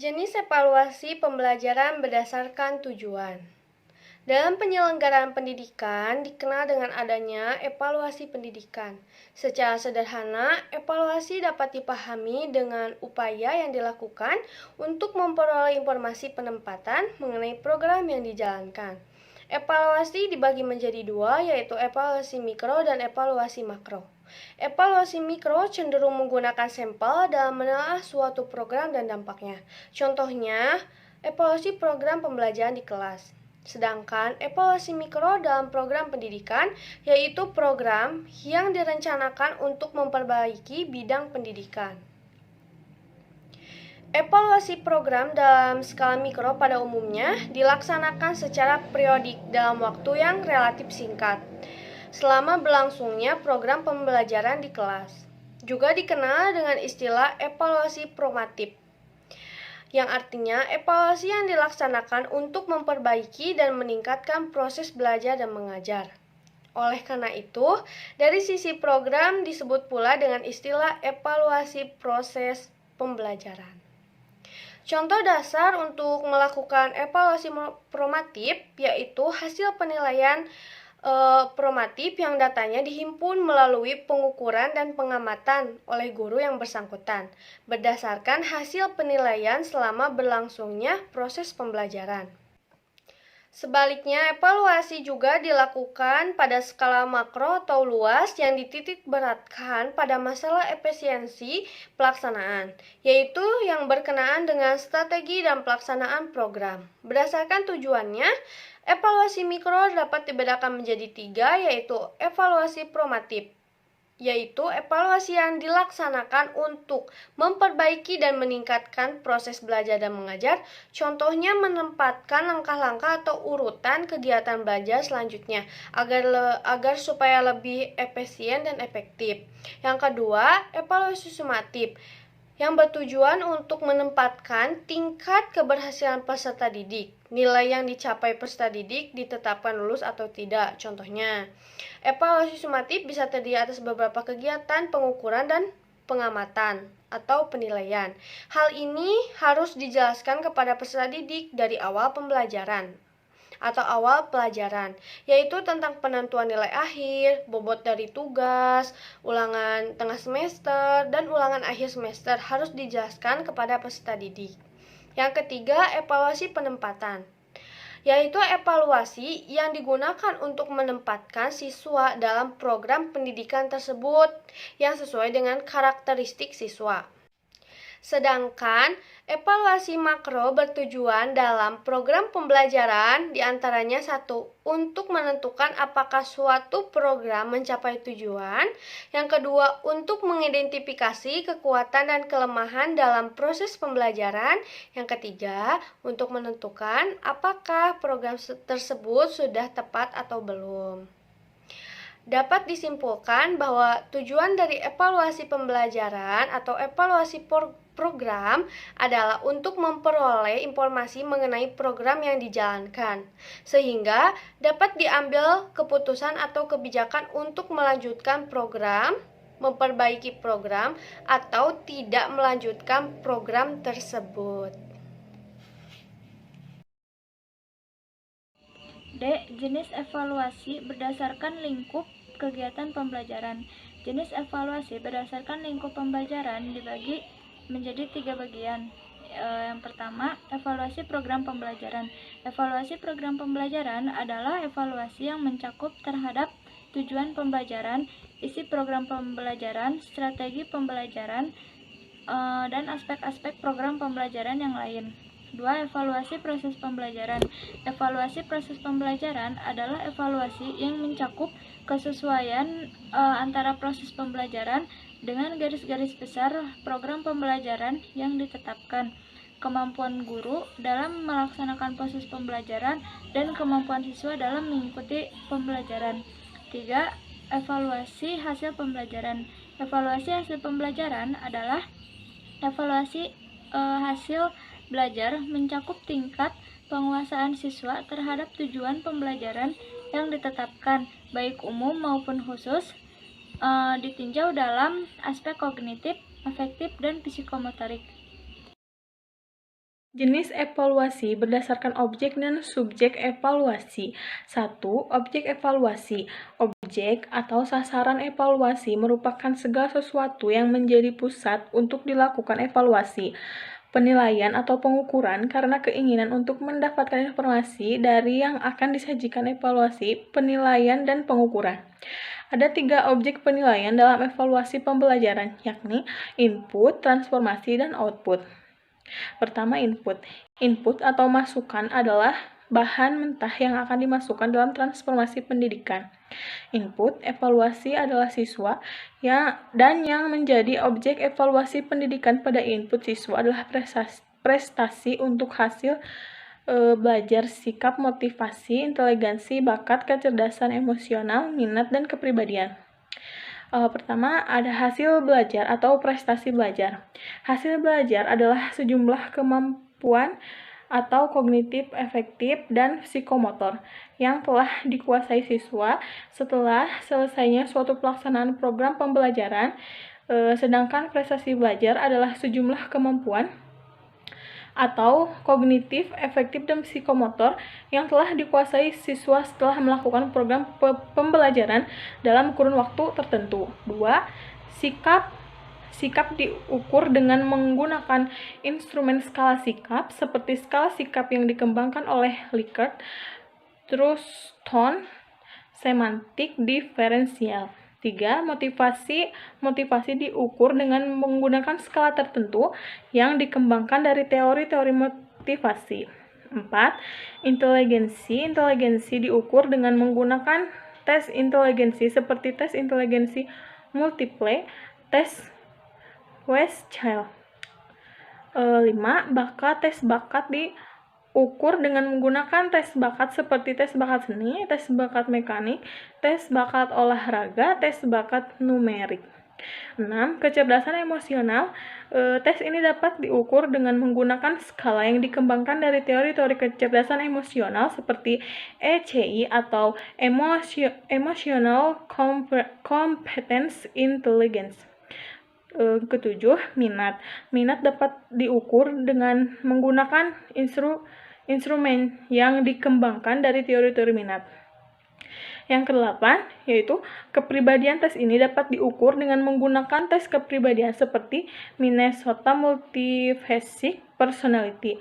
Jenis evaluasi pembelajaran berdasarkan tujuan. Dalam penyelenggaraan pendidikan dikenal dengan adanya evaluasi pendidikan. Secara sederhana, evaluasi dapat dipahami dengan upaya yang dilakukan untuk memperoleh informasi penempatan mengenai program yang dijalankan. Evaluasi dibagi menjadi dua, yaitu evaluasi mikro dan evaluasi makro. Evaluasi mikro cenderung menggunakan sampel dalam menelaah suatu program dan dampaknya. Contohnya, evaluasi program pembelajaran di kelas. Sedangkan evaluasi mikro dalam program pendidikan yaitu program yang direncanakan untuk memperbaiki bidang pendidikan. Evaluasi program dalam skala mikro pada umumnya dilaksanakan secara periodik dalam waktu yang relatif singkat selama berlangsungnya program pembelajaran di kelas. Juga dikenal dengan istilah evaluasi formatif, yang artinya evaluasi yang dilaksanakan untuk memperbaiki dan meningkatkan proses belajar dan mengajar. Oleh karena itu, dari sisi program disebut pula dengan istilah evaluasi proses pembelajaran. Contoh dasar untuk melakukan evaluasi formatif yaitu hasil penilaian formatif yang datanya dihimpun melalui pengukuran dan pengamatan oleh guru yang bersangkutan berdasarkan hasil penilaian selama berlangsungnya proses pembelajaran. Sebaliknya, evaluasi juga dilakukan pada skala makro atau luas yang dititik beratkan pada masalah efisiensi pelaksanaan, yaitu yang berkenaan dengan strategi dan pelaksanaan program. Berdasarkan tujuannya, evaluasi mikro dapat dibedakan menjadi tiga, yaitu evaluasi formatif, yaitu evaluasi yang dilaksanakan untuk memperbaiki dan meningkatkan proses belajar dan mengajar. Contohnya menempatkan langkah-langkah atau urutan kegiatan belajar selanjutnya agar supaya lebih efisien dan efektif. Yang kedua, evaluasi sumatif, yang bertujuan untuk menempatkan tingkat keberhasilan peserta didik. Nilai yang dicapai peserta didik ditetapkan lulus atau tidak. Contohnya, evaluasi sumatif bisa terdiri atas beberapa kegiatan pengukuran dan pengamatan atau penilaian. Hal ini harus dijelaskan kepada peserta didik dari awal pembelajaran atau awal pelajaran, yaitu tentang penentuan nilai akhir, bobot dari tugas, ulangan tengah semester, dan ulangan akhir semester harus dijelaskan kepada peserta didik. Yang ketiga, evaluasi penempatan, yaitu evaluasi yang digunakan untuk menempatkan siswa dalam program pendidikan tersebut yang sesuai dengan karakteristik siswa. Sedangkan evaluasi makro bertujuan dalam program pembelajaran diantaranya satu, untuk menentukan apakah suatu program mencapai tujuan. Yang kedua, untuk mengidentifikasi kekuatan dan kelemahan dalam proses pembelajaran. Yang ketiga, untuk menentukan apakah program tersebut sudah tepat atau belum. Dapat disimpulkan bahwa tujuan dari evaluasi pembelajaran atau evaluasi program adalah untuk memperoleh informasi mengenai program yang dijalankan, sehingga dapat diambil keputusan atau kebijakan untuk melanjutkan program, memperbaiki program, atau tidak melanjutkan program tersebut. D. Jenis evaluasi berdasarkan lingkup kegiatan pembelajaran. Jenis evaluasi berdasarkan lingkup pembelajaran dibagi menjadi 3 bagian. Yang pertama, evaluasi program pembelajaran. Evaluasi program pembelajaran adalah evaluasi yang mencakup terhadap tujuan pembelajaran, isi program pembelajaran, strategi pembelajaran, dan aspek-aspek program pembelajaran yang lain. 2. Evaluasi proses pembelajaran. Evaluasi proses pembelajaran adalah evaluasi yang mencakup kesesuaian antara proses pembelajaran dengan garis-garis besar program pembelajaran yang ditetapkan, kemampuan guru dalam melaksanakan proses pembelajaran, dan kemampuan siswa dalam mengikuti pembelajaran. 3. Evaluasi hasil pembelajaran. Evaluasi hasil pembelajaran adalah evaluasi hasil belajar mencakup tingkat penguasaan siswa terhadap tujuan pembelajaran yang ditetapkan, baik umum maupun khusus, ditinjau dalam aspek kognitif, afektif, dan psikomotorik. Jenis evaluasi berdasarkan objek dan subjek evaluasi. 1. Objek evaluasi. Objek atau sasaran evaluasi merupakan segala sesuatu yang menjadi pusat untuk dilakukan evaluasi, penilaian atau pengukuran karena keinginan untuk mendapatkan informasi dari yang akan disajikan evaluasi, penilaian, dan pengukuran. Ada 3 objek penilaian dalam evaluasi pembelajaran, yakni input, transformasi, dan output. Pertama, input. Input atau masukan adalah bahan mentah yang akan dimasukkan dalam transformasi pendidikan. Input evaluasi adalah siswa dan yang menjadi objek evaluasi pendidikan pada input siswa adalah prestasi untuk hasil belajar, sikap, motivasi, inteligensi, bakat, kecerdasan emosional, minat, dan kepribadian. Pertama, ada hasil belajar atau prestasi belajar. Hasil belajar adalah sejumlah kemampuan atau kognitif, efektif, dan psikomotor yang telah dikuasai siswa setelah selesainya suatu pelaksanaan program pembelajaran, sedangkan prestasi belajar adalah sejumlah kemampuan atau kognitif, efektif, dan psikomotor yang telah dikuasai siswa setelah melakukan program pembelajaran dalam kurun waktu tertentu. 2. Sikap diukur dengan menggunakan instrumen skala sikap seperti skala sikap yang dikembangkan oleh Likert, terus tone, semantik diferensial. 3. Motivasi diukur dengan menggunakan skala tertentu yang dikembangkan dari teori-teori motivasi. 4. Inteligensi diukur dengan menggunakan tes inteligensi seperti tes inteligensi multiple, tes Westchild. 5. Tes bakat diukur dengan menggunakan tes bakat seperti tes bakat seni, tes bakat mekanik, tes bakat olahraga, tes bakat numerik. 6. Kecerdasan emosional. Tes ini dapat diukur dengan menggunakan skala yang dikembangkan dari teori-teori kecerdasan emosional seperti ECI atau Emotional Competence Intelligence. Ketujuh, minat. Minat dapat diukur dengan menggunakan instrumen yang dikembangkan dari teori-teori minat. Yang kedelapan, yaitu kepribadian. Tes ini dapat diukur dengan menggunakan tes kepribadian seperti Minnesota Multifaceted Personality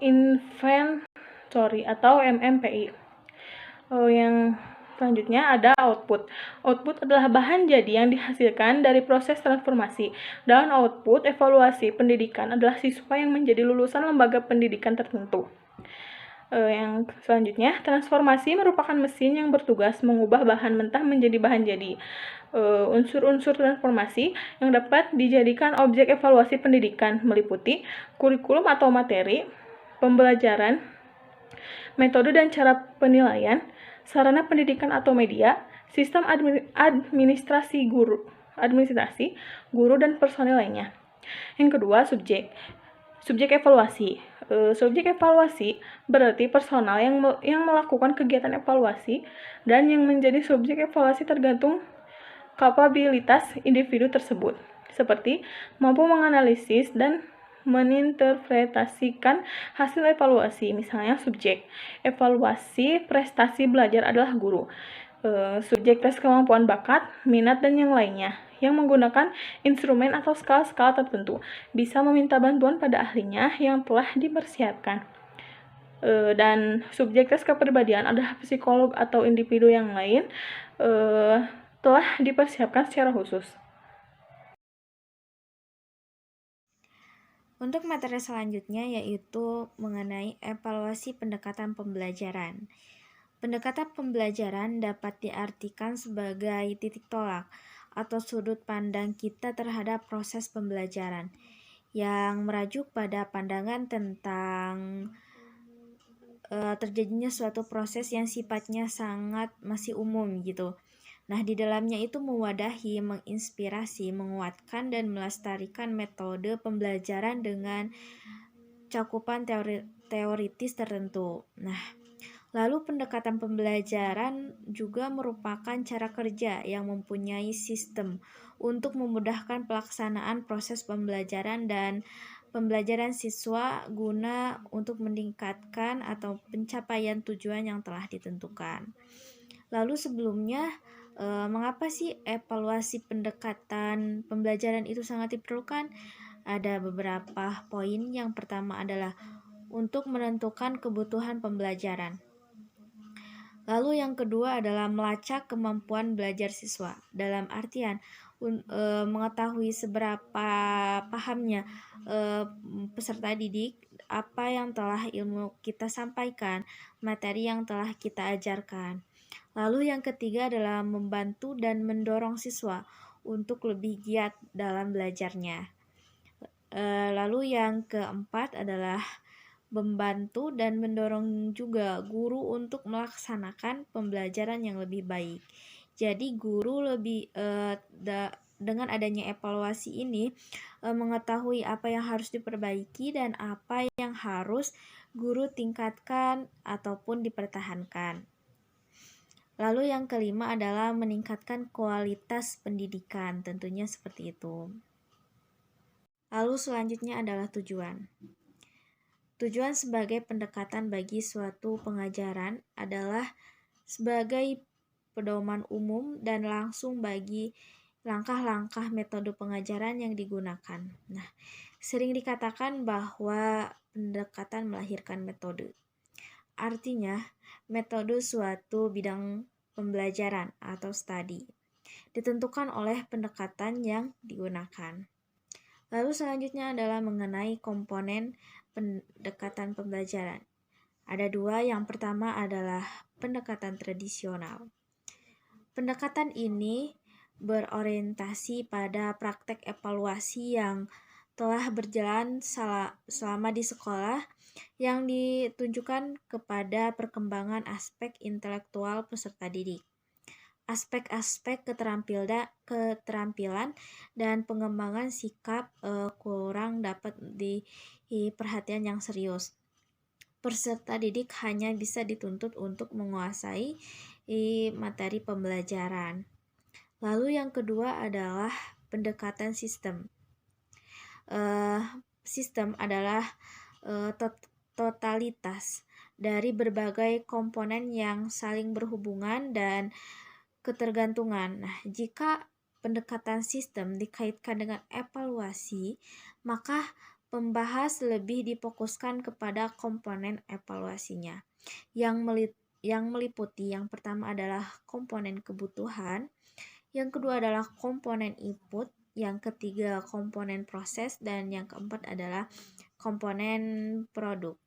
Inventory atau MMPI. Yang selanjutnya ada output. Output adalah bahan jadi yang dihasilkan dari proses transformasi. Dalam output, evaluasi pendidikan adalah siswa yang menjadi lulusan lembaga pendidikan tertentu. Yang selanjutnya, transformasi merupakan mesin yang bertugas mengubah bahan mentah menjadi bahan jadi. Unsur-unsur transformasi yang dapat dijadikan objek evaluasi pendidikan meliputi kurikulum atau materi, pembelajaran, metode dan cara penilaian, sarana pendidikan atau media, sistem administrasi guru, dan personil lainnya. Yang kedua, subjek evaluasi. Subjek evaluasi berarti personal yang melakukan kegiatan evaluasi dan yang menjadi subjek evaluasi tergantung kapabilitas individu tersebut, seperti mampu menganalisis dan meninterpretasikan hasil evaluasi. Misalnya subjek evaluasi prestasi belajar adalah guru, subjek tes kemampuan bakat, minat, dan yang lainnya yang menggunakan instrumen atau skala-skala tertentu bisa meminta bantuan pada ahlinya yang telah dipersiapkan. Dan subjek tes kepribadian adalah psikolog atau individu yang lain telah dipersiapkan secara khusus. Untuk materi selanjutnya yaitu mengenai evaluasi pendekatan pembelajaran. Pendekatan pembelajaran dapat diartikan sebagai titik tolak atau sudut pandang kita terhadap proses pembelajaran yang merajuk pada pandangan tentang terjadinya suatu proses yang sifatnya sangat masih umum gitu. Nah, di dalamnya itu mewadahi, menginspirasi, menguatkan, dan melestarikan metode pembelajaran dengan cakupan teoritis tertentu. Nah, lalu pendekatan pembelajaran juga merupakan cara kerja yang mempunyai sistem untuk memudahkan pelaksanaan proses pembelajaran dan pembelajaran siswa guna untuk meningkatkan atau pencapaian tujuan yang telah ditentukan. Lalu sebelumnya, mengapa sih evaluasi pendekatan pembelajaran itu sangat diperlukan? Ada beberapa poin. Yang pertama adalah untuk menentukan kebutuhan pembelajaran. Lalu yang kedua adalah melacak kemampuan belajar siswa. Dalam artian mengetahui seberapa pahamnya peserta didik apa yang telah ilmu kita sampaikan, materi yang telah kita ajarkan. Lalu yang ketiga adalah membantu dan mendorong siswa untuk lebih giat dalam belajarnya. Lalu yang keempat adalah membantu dan mendorong juga guru untuk melaksanakan pembelajaran yang lebih baik. Jadi guru lebih dengan adanya evaluasi ini mengetahui apa yang harus diperbaiki dan apa yang harus guru tingkatkan ataupun dipertahankan. Lalu yang kelima adalah meningkatkan kualitas pendidikan, tentunya seperti itu. Lalu selanjutnya adalah tujuan. Tujuan sebagai pendekatan bagi suatu pengajaran adalah sebagai pedoman umum dan langsung bagi langkah-langkah metode pengajaran yang digunakan. Nah, sering dikatakan bahwa pendekatan melahirkan metode. Artinya, metode suatu bidang pembelajaran atau studi ditentukan oleh pendekatan yang digunakan. Lalu selanjutnya adalah mengenai komponen pendekatan pembelajaran. Ada dua, yang pertama adalah pendekatan tradisional. Pendekatan ini berorientasi pada praktek evaluasi yang telah berjalan selama di sekolah yang ditunjukkan kepada perkembangan aspek intelektual peserta didik. Aspek-aspek keterampilan dan pengembangan sikap kurang dapat diperhatian yang serius. Peserta didik hanya bisa dituntut untuk menguasai materi pembelajaran. Lalu yang kedua adalah pendekatan sistem. Sistem adalah totalitas dari berbagai komponen yang saling berhubungan dan ketergantungan. Nah, jika pendekatan sistem dikaitkan dengan evaluasi, maka pembahas lebih difokuskan kepada komponen evaluasinya yang meliputi yang pertama adalah komponen kebutuhan, yang kedua adalah komponen input, yang ketiga komponen proses, dan yang keempat adalah komponen produk.